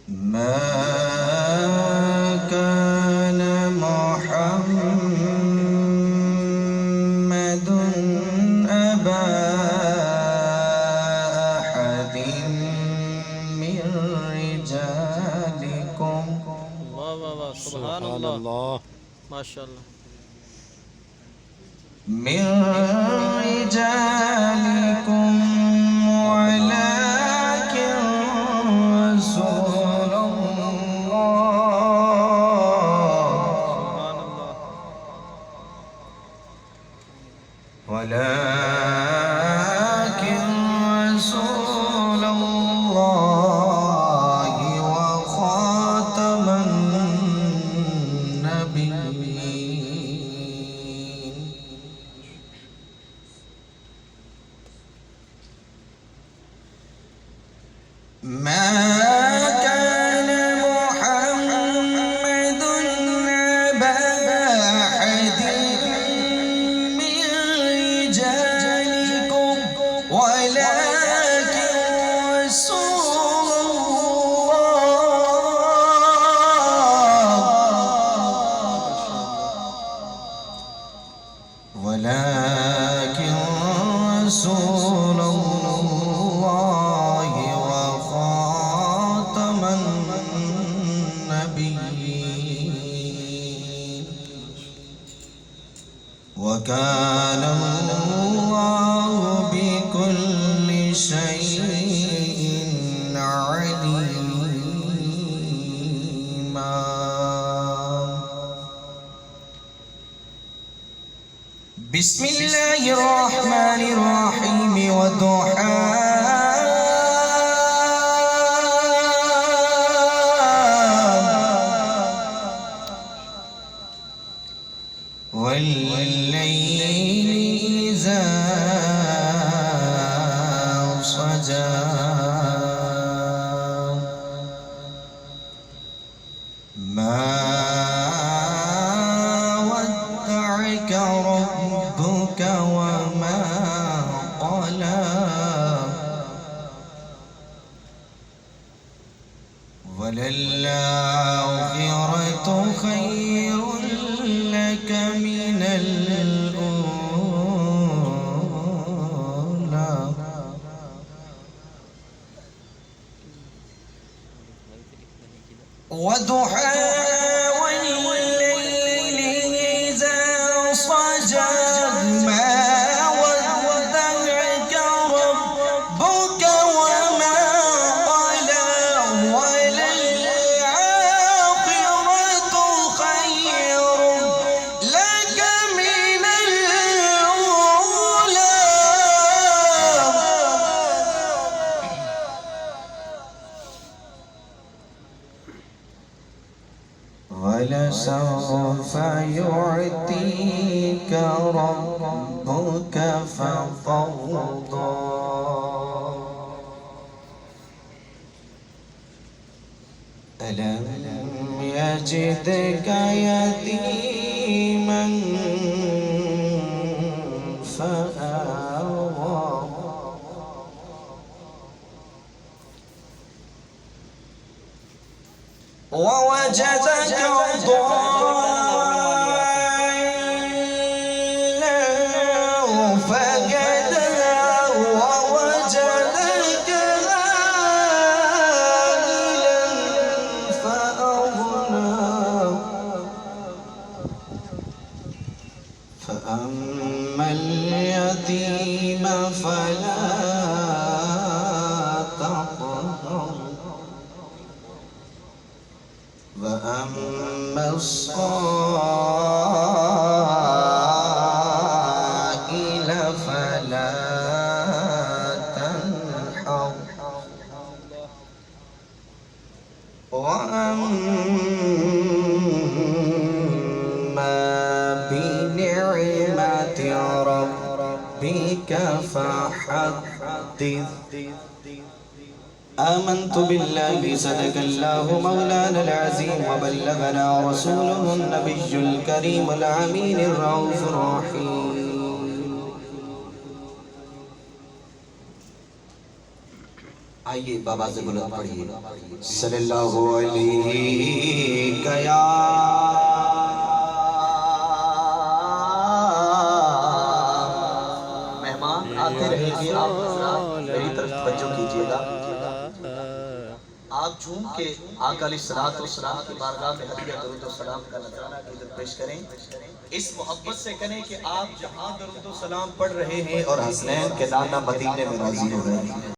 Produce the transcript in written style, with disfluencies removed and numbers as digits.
ما كان محمد أبا أحد من رجالكم. الله سبحان الله ما شاء الله. من رجالكم ولكن رسول سبحان الله. ولكن رسول الله وخاتم النبيين. ما كان محمد أبا أحد من رجالكم ولكن رسول الله ولكن رسول الله وخاتم النبيين. وكان الله بكل شيء عليما. بسم الله الرحمن الرحيم. والضحى والليل إذا سجى ما ودعك ربك وما قلى وللآخرة خير لك من الأولى. وضحى والليل إذا سجى ما ودعك ربك وما قلى وللآخرة خير لك من الأولى. ولسوف يعطيك ربك فترضى. ألم يجدك يتيما فآوى ووجدك ضالا فهدى ووجدك عائلا فأغنى. فأما اليتيم فلا تقهر وأما الصائل فلا تنحر وأما بنعمة ربك فحدث. آمنت بالله صدق الله مولانا العظيم وبلغنا رسوله النبي الكريم الأمين الرؤوف الرحيم. आइए बाबा से बुलंद पढ़िए सल्लल्लाहु अलैहि या मेहमान आते रहेंगे। आप मेरी तरफ तवज्जो कीजिएगा। आप झूम के आका अलैहिस्सलातु वस्सलाम की बारगाह में हदिया दरूद व सलाम का नज़राना इधर पेश करें। इस मोहब्बत से करें कि आप जहां दरूद व सलाम पढ़ रहे हैं और हसनैन के नाना मदीने में राजी हो रहे हैं।